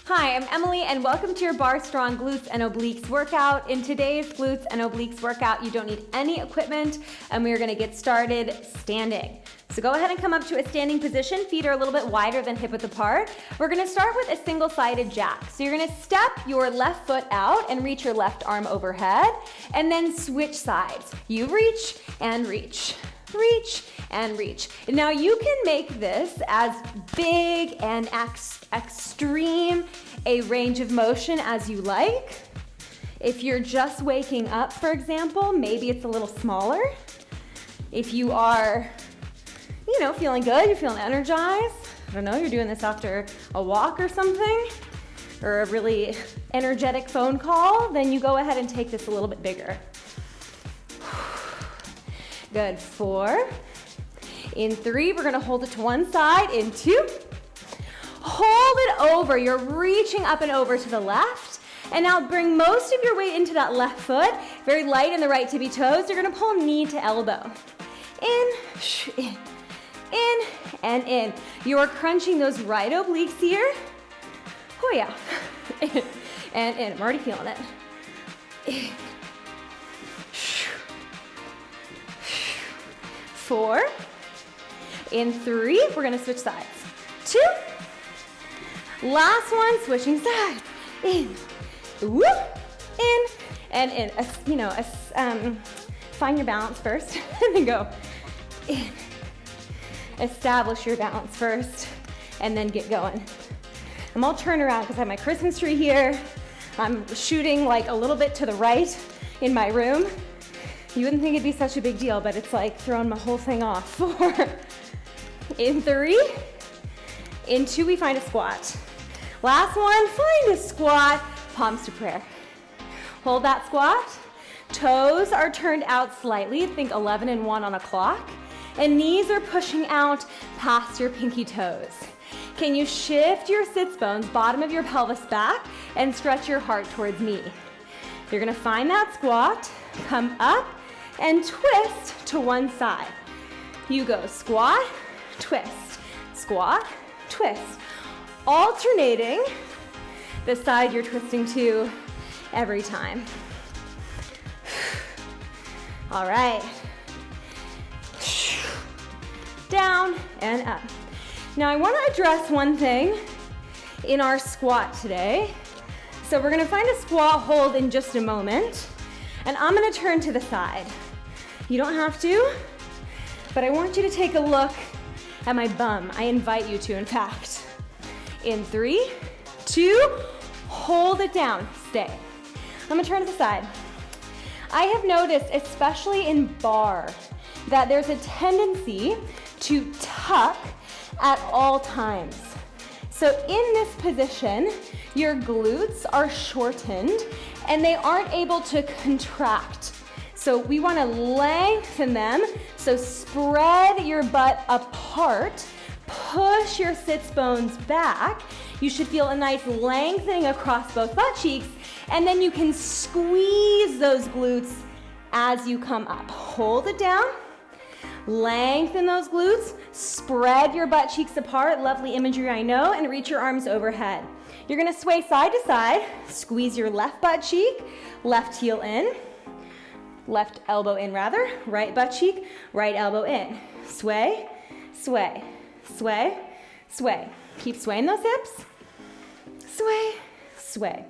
Hi, I'm Emily and welcome to your Barre Strong Glutes and Obliques workout. In today's Glutes and Obliques workout, you don't need any equipment and we are gonna get started standing. So go ahead and come up to a standing position. Feet are a little bit wider than hip width apart. We're gonna start with a single-sided jack. So you're gonna step your left foot out and reach your left arm overhead and then switch sides. You reach and reach, reach and reach. Now you can make this as big and extreme a range of motion as you like. If you're just waking up, for example, maybe it's a little smaller. If you are, feeling good, you're feeling energized, I don't know, you're doing this after a walk or something, or a really energetic phone call, then you go ahead and take this a little bit bigger. Good, 4. In 3, we're gonna hold it to one side. In 2, hold it over. You're reaching up and over to the left. And now bring most of your weight into that left foot, very light in the right tippy toes. You're gonna pull knee to elbow. In, and in. You are crunching those right obliques here. Oh yeah, in, and in. I'm already feeling it. In. 4. In 3, we're gonna switch sides. 2. Last one, switching sides. In, whoop, in, and in. Find your balance first, and then go in. Establish your balance first, and then get going. I'm all turned around because I have my Christmas tree here. I'm shooting like a little bit to the right in my room. You wouldn't think it'd be such a big deal, but it's like throwing my whole thing off. 4. In 3. In 2, we find a squat. Last one, find a squat, palms to prayer. Hold that squat. Toes are turned out slightly, think 11 and 1 on a clock. And knees are pushing out past your pinky toes. Can you shift your sits bones, bottom of your pelvis back, and stretch your heart towards me? You're gonna find that squat, come up, and twist to one side. You go squat, twist, squat, twist. Alternating the side you're twisting to every time. All right. Down and up. Now I want to address one thing in our squat today. So we're going to find a squat hold in just a moment, and I'm going to turn to the side. You don't have to, but I want you to take a look at my bum. I invite you to, in fact. In 3, 2, hold it down, stay. I'm gonna turn to the side. I have noticed, especially in barre, that there's a tendency to tuck at all times. So in this position, your glutes are shortened and they aren't able to contract. So we wanna lengthen them, so spread your butt apart, push your sits bones back. You should feel a nice lengthening across both butt cheeks, and then you can squeeze those glutes as you come up. Hold it down, lengthen those glutes, spread your butt cheeks apart, lovely imagery I know, and reach your arms overhead. You're gonna sway side to side, squeeze your left butt cheek, left heel in, left elbow in rather, right butt cheek, right elbow in. Sway, sway, sway, sway. Keep swaying those hips. Sway, sway.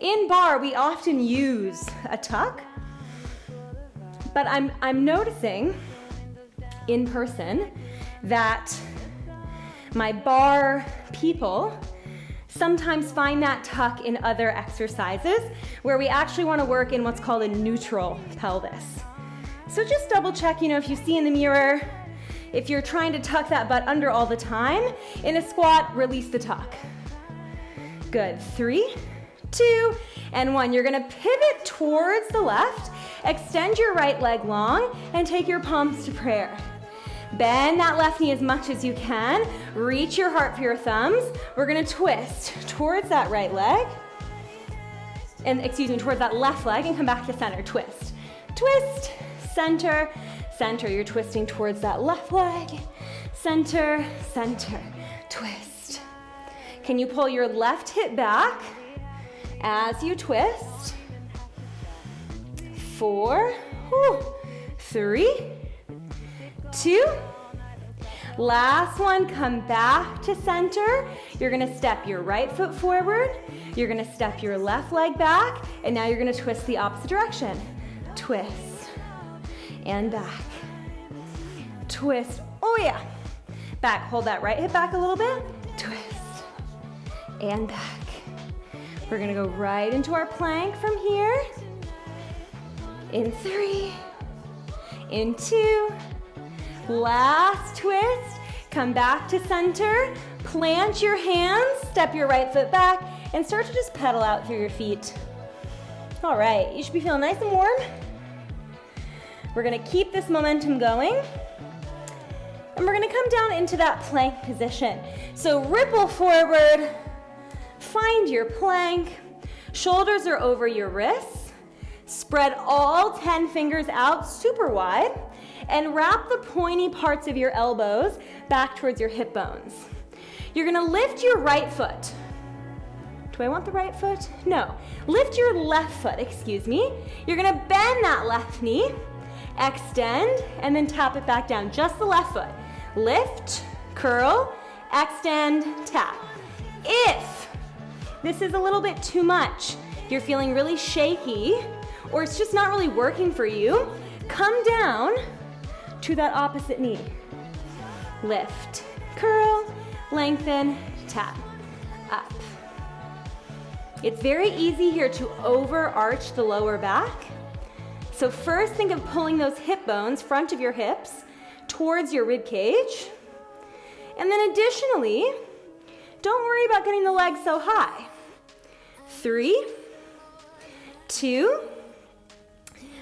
In barre, we often use a tuck, but I'm noticing in person that my barre people sometimes find that tuck in other exercises where we actually want to work in what's called a neutral pelvis. So just double check, if you see in the mirror, if you're trying to tuck that butt under all the time, in a squat, release the tuck. Good, 3, 2, and 1. You're gonna pivot towards the left, extend your right leg long, and take your palms to prayer. Bend that left knee as much as you can. Reach your heart for your thumbs. We're gonna twist towards that right leg, towards that left leg, and come back to center, twist. Twist, center, center. You're twisting towards that left leg, center, center, twist. Can you pull your left hip back as you twist? 4, 3, 2. Last one, come back to center. You're gonna step your right foot forward. You're gonna step your left leg back, and now you're gonna twist the opposite direction. Twist, and back. Twist, oh yeah. Back, hold that right hip back a little bit. Twist, and back. We're gonna go right into our plank from here. In 3, in 2, last twist, come back to center, plant your hands, step your right foot back, and start to just pedal out through your feet. All right, you should be feeling nice and warm. We're gonna keep this momentum going, and we're gonna come down into that plank position. So ripple forward, find your plank, shoulders are over your wrists, spread all 10 fingers out super wide, and wrap the pointy parts of your elbows back towards your hip bones. You're gonna lift your right foot. Do I want the right foot? No. Lift your left foot, excuse me. You're gonna bend that left knee, extend, and then tap it back down. Just the left foot. Lift, curl, extend, tap. If this is a little bit too much, you're feeling really shaky, or it's just not really working for you, come down to that opposite knee. Lift, curl, lengthen, tap, up. It's very easy here to overarch the lower back. So first think of pulling those hip bones, front of your hips, towards your rib cage. And then additionally, don't worry about getting the legs so high. 3, 2,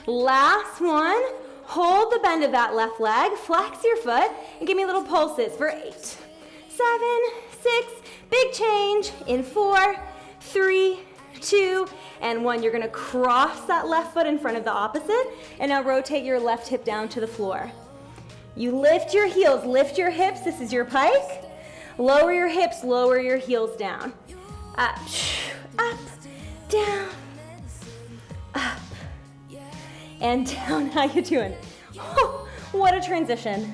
last one. Hold the bend of that left leg, flex your foot, and give me little pulses for 8, 7, 6, big change in 4, 3, 2, and 1. You're gonna cross that left foot in front of the opposite, and now rotate your left hip down to the floor. You lift your heels, lift your hips, this is your pike. Lower your hips, lower your heels down. Up, up, down, up, and down. How you doing? Oh, what a transition.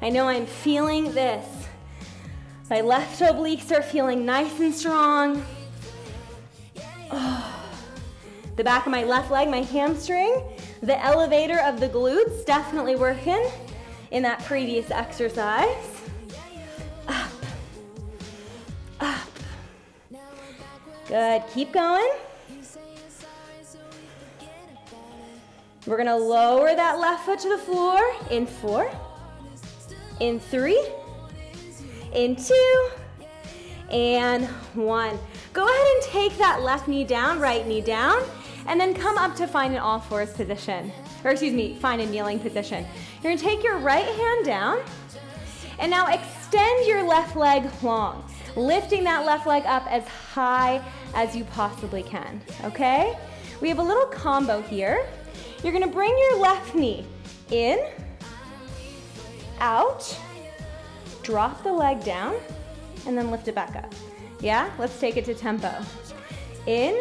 I know I'm feeling this. My left obliques are feeling nice and strong. Oh, the back of my left leg, my hamstring, the elevator of the glutes, definitely working in that previous exercise. Up, up. Good, keep going. We're gonna lower that left foot to the floor in 4, in 3, in 2, and 1. Go ahead and take that left knee down, right knee down, and then come up to find an all fours position. Or excuse me, find a kneeling position. You're gonna take your right hand down, and now extend your left leg long, lifting that left leg up as high as you possibly can, okay? We have a little combo here. You're gonna bring your left knee in, out, drop the leg down, and then lift it back up. Yeah, let's take it to tempo. In,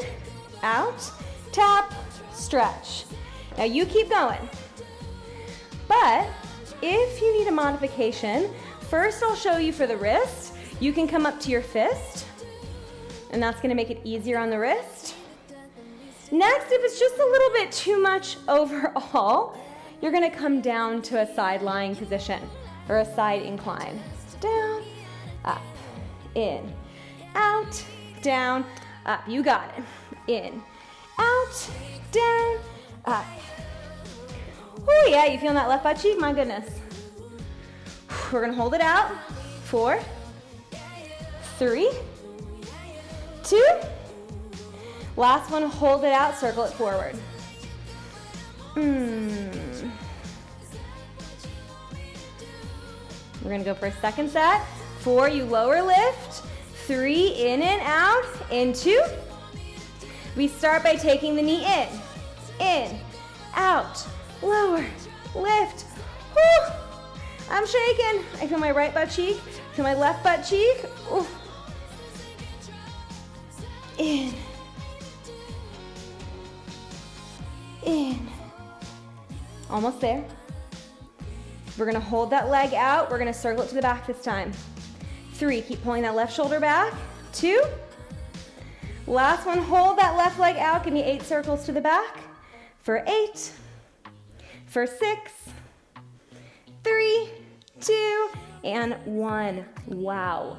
out, tap, stretch. Now you keep going. But if you need a modification, first I'll show you for the wrist. You can come up to your fist, and that's gonna make it easier on the wrist. Next, if it's just a little bit too much overall, you're gonna come down to a side lying position or a side incline. Down, up, in, out, down, up. You got it. In, out, down, up. Oh yeah, you feeling that left butt cheek? My goodness. We're gonna hold it out. 4, 3, 2. Last one, hold it out, circle it forward. We're gonna go for a second set. 4, you lower lift. 3, in and out, in 2. We start by taking the knee in, out, lower, lift. Whew. I'm shaking. I feel my right butt cheek, feel my left butt cheek. Ooh. in, in. Almost there. We're gonna hold that leg out. We're gonna circle it to the back this time. 3, keep pulling that left shoulder back. 2. Last one, hold that left leg out. Give me 8 circles to the back. For 8, for 6, 3, 2, and 1. Wow.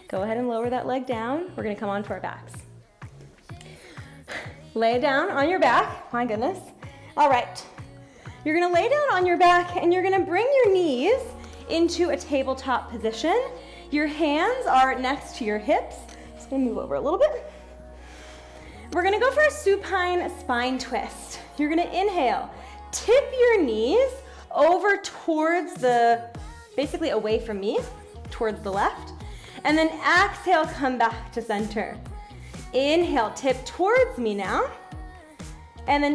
Go ahead and lower that leg down. We're gonna come onto our backs. Lay down on your back. My goodness. All right. You're gonna lay down on your back and you're gonna bring your knees into a tabletop position. Your hands are next to your hips. Just gonna move over a little bit. We're gonna go for a supine spine twist. You're gonna inhale, tip your knees over towards basically away from me, towards the left. And then exhale, come back to center. Inhale, tip towards me now. And then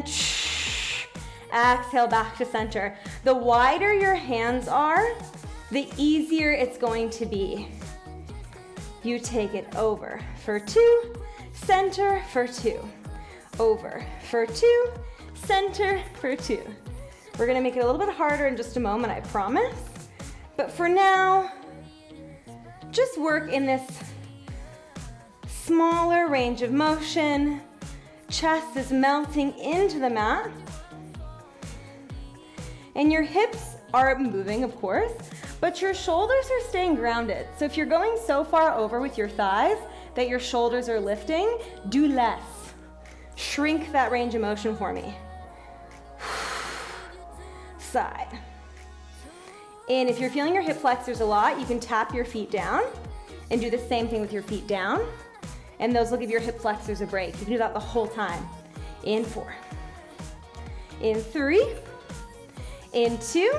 exhale back to center. The wider your hands are, the easier it's going to be. You take it over for 2, center for 2. Over for 2, center for 2. We're gonna make it a little bit harder in just a moment, I promise. But for now, just work in this smaller range of motion. Chest is melting into the mat. And your hips are moving, of course, but your shoulders are staying grounded. So if you're going so far over with your thighs that your shoulders are lifting, do less. Shrink that range of motion for me. Side. And if you're feeling your hip flexors a lot, you can tap your feet down and do the same thing with your feet down. And those will give your hip flexors a break. You can do that the whole time. In 4. In 3. In 2.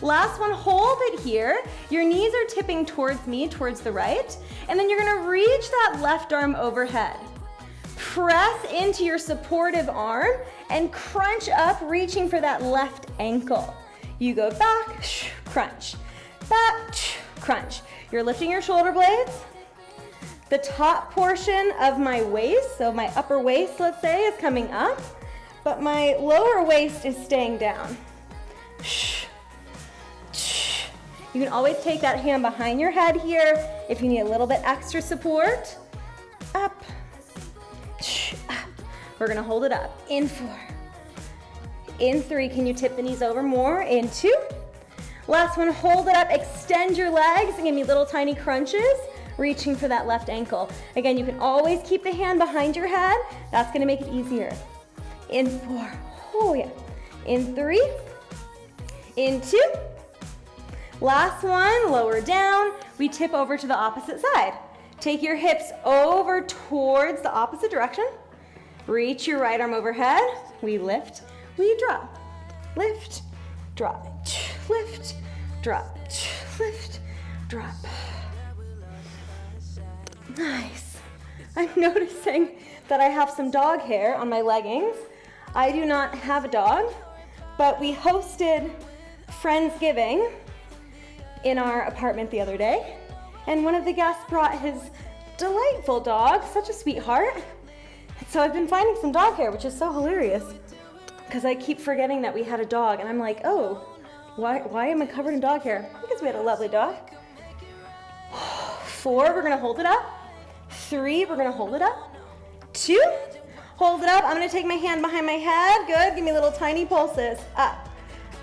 Last one, hold it here. Your knees are tipping towards me, towards the right. And then you're gonna reach that left arm overhead. Press into your supportive arm and crunch up, reaching for that left ankle. You go back, crunch, back, crunch. You're lifting your shoulder blades. The top portion of my waist, so my upper waist, let's say, is coming up, but my lower waist is staying down. You can always take that hand behind your head here if you need a little bit extra support. Up, up. We're gonna hold it up. In 4. In 3, can you tip the knees over more? In 2. Last one, hold it up, extend your legs and give me little tiny crunches, reaching for that left ankle. Again, you can always keep the hand behind your head. That's gonna make it easier. In 4, oh yeah. In 3, in 2. Last one, lower down. We tip over to the opposite side. Take your hips over towards the opposite direction. Reach your right arm overhead. We lift, we drop. Lift, drop, lift, drop, lift, drop. Nice. I'm noticing that I have some dog hair on my leggings. I do not have a dog, but we hosted Friendsgiving in our apartment the other day, and one of the guests brought his delightful dog, such a sweetheart. So I've been finding some dog hair, which is so hilarious, because I keep forgetting that we had a dog, and I'm like, oh, why am I covered in dog hair? Because we had a lovely dog. 4, we're gonna hold it up. 3, we're gonna hold it up. 2, hold it up. I'm gonna take my hand behind my head. Good, give me little tiny pulses. Up,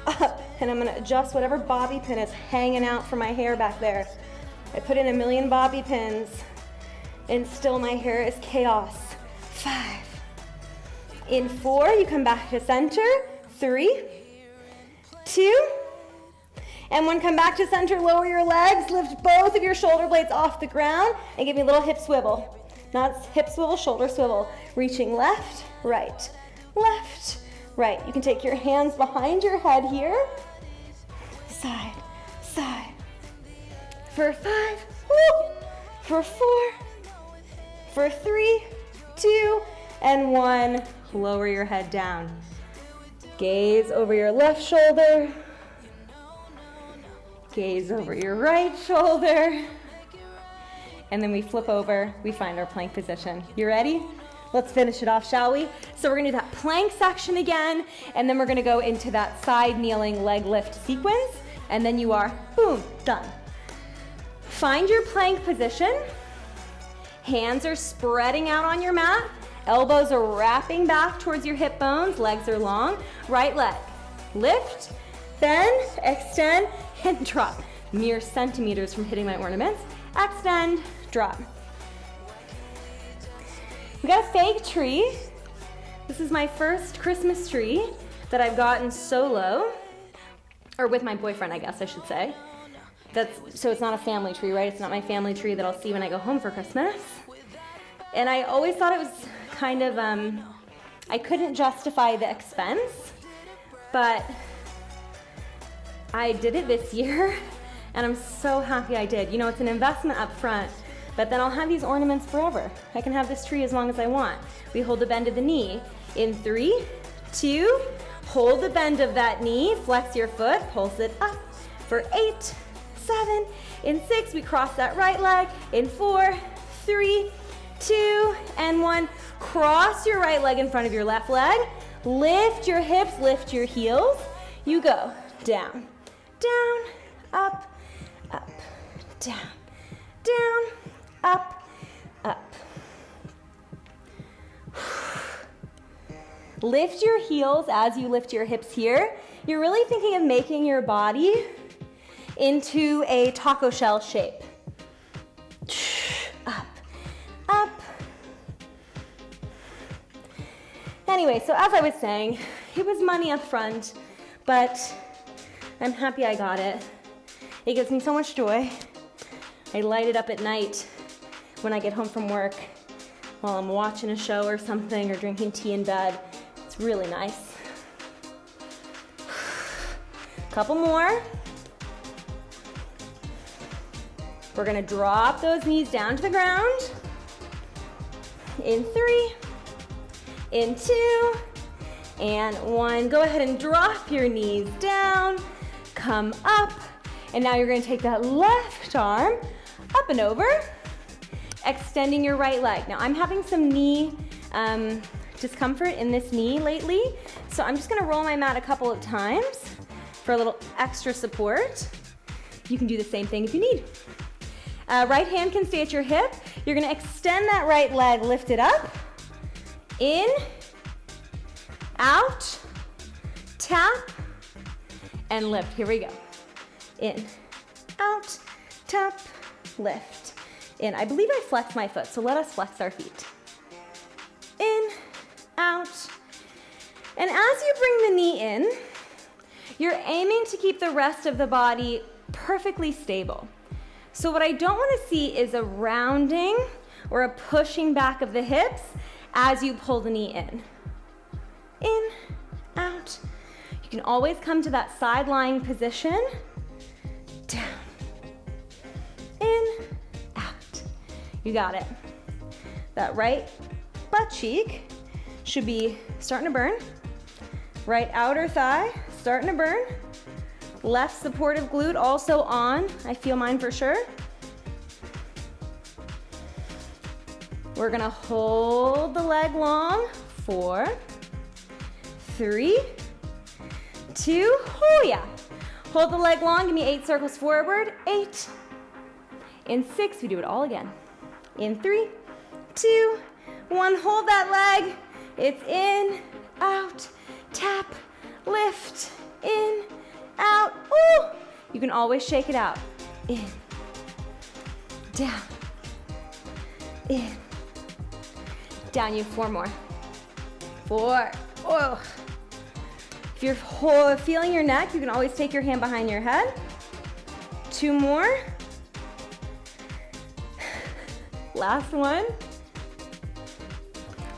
up, and I'm gonna adjust whatever bobby pin is hanging out from my hair back there. I put in a million bobby pins, and still my hair is chaos. 5. In 4, you come back to center. 3, 2, and when come back to center, lower your legs, lift both of your shoulder blades off the ground, and give me a little hip swivel. Not hip swivel, shoulder swivel. Reaching left, right, right. You can take your hands behind your head here. Side, side. For 5, woo. For 4, for 3, 2, and 1. Lower your head down. Gaze over your left shoulder. Gaze over your right shoulder. and then we flip over, we find our plank position. You ready? Let's finish it off, shall we? So we're gonna do that plank section again, and then we're gonna go into that side kneeling leg lift sequence, and then you are, boom, done. Find your plank position. Hands are spreading out on your mat. Elbows are wrapping back towards your hip bones. Legs are long. Right leg. Lift, bend, extend, and drop. Mere centimeters from hitting my ornaments. Extend, drop. We got a fake tree. This is my first Christmas tree that I've gotten solo, or with my boyfriend, I guess I should say. So it's not a family tree, right? It's not my family tree that I'll see when I go home for Christmas. And I always thought it was kind of, I couldn't justify the expense, but I did it this year, and I'm so happy I did. You know, it's an investment up front, but then I'll have these ornaments forever. I can have this tree as long as I want. We hold the bend of the knee. In 3, 2, hold the bend of that knee, flex your foot, pulse it up. For 8, 7, in 6, we cross that right leg. In 4, 3, 2, and 1. Cross your right leg in front of your left leg. Lift your hips, lift your heels. You go down, down, up, up, down, down, up, up. Lift your heels as you lift your hips here. You're really thinking of making your body into a taco shell shape. Up, up. Anyway, so as I was saying, it was money up front, but I'm happy I got it. It gives me so much joy. I light it up at night when I get home from work while I'm watching a show or something or drinking tea in bed. It's really nice. Couple more. We're gonna drop those knees down to the ground. In 3, in 2, and 1. Go ahead and drop your knees down, come up, and now you're gonna take that left arm up and over, extending your right leg. Now I'm having some knee discomfort in this knee lately, so I'm just gonna roll my mat a couple of times for a little extra support. You can do the same thing if you need. Right hand can stay at your hip. You're gonna extend that right leg, lift it up, in, out, tap, and lift. Here we go. In, out, tap, lift. In. I believe I flexed my foot, so let us flex our feet. In, out. And as you bring the knee in, you're aiming to keep the rest of the body perfectly stable. So what I don't want to see is a rounding or a pushing back of the hips as you pull the knee in. In, out. You can always come to that side lying position. Down. In, out. You got it. That right butt cheek should be starting to burn. Right outer thigh starting to burn. Left supportive glute also on. I feel mine for sure. We're gonna hold the leg long. 4, 3, 2, oh yeah. Hold the leg long, give me 8 circles forward. 8. In 6, we do it all again. In 3, 2, 1, hold that leg. It's in, out, tap, lift, in, out. Ooh! You can always shake it out. In, down, in, down. You have 4 more. 4. Oh. If you're feeling your neck, you can always take your hand behind your head. 2 more. Last one.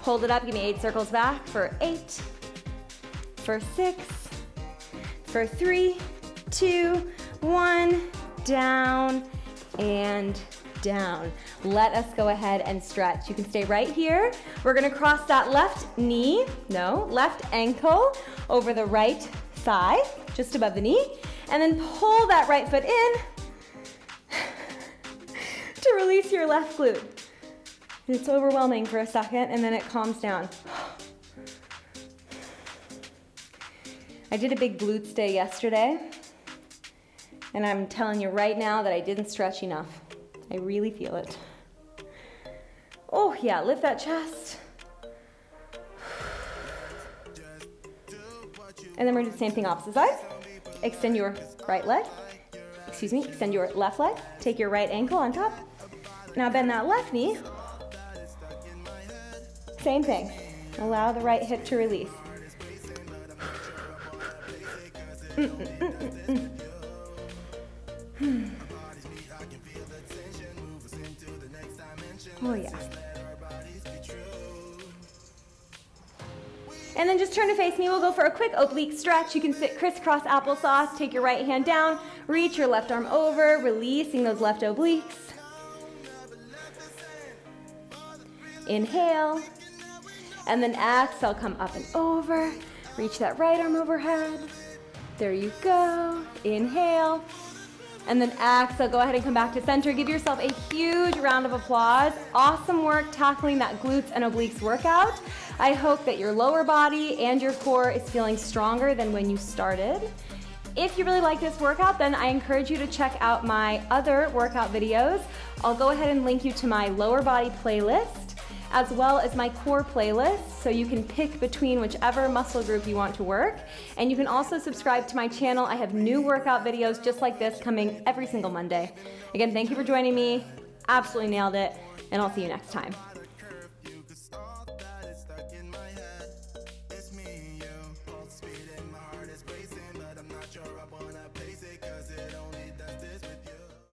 Hold it up, give me 8 circles back for 8, for 6, for 3, 2, 1, down and down. Let us go ahead and stretch. You can stay right here. We're gonna cross that left ankle over the right thigh, just above the knee, and then pull that right foot in to release release your left glute. It's overwhelming for a second and then it calms down. I did a big glutes day yesterday, and I'm telling you right now that I didn't stretch enough. I really feel it. Oh yeah, lift that chest. And then we're gonna do the same thing opposite side. Extend your right leg. Extend your left leg. Take your right ankle on top. Now bend that left knee. Same thing. Allow the right hip to release. Oh yeah. And then just turn to face me. We'll go for a quick oblique stretch. You can sit crisscross applesauce. Take your right hand down. Reach your left arm over, releasing those left obliques. Inhale. And then exhale, come up and over. Reach that right arm overhead. There you go. Inhale. And then exhale, go ahead and come back to center. Give yourself a huge round of applause. Awesome work tackling that glutes and obliques workout. I hope that your lower body and your core is feeling stronger than when you started. If you really like this workout, then I encourage you to check out my other workout videos. I'll go ahead and link you to my lower body playlist, as well as my core playlist, so you can pick between whichever muscle group you want to work. And you can also subscribe to my channel. I have new workout videos just like this coming every single Monday. Again, thank you for joining me. Absolutely nailed it, and I'll see you next time.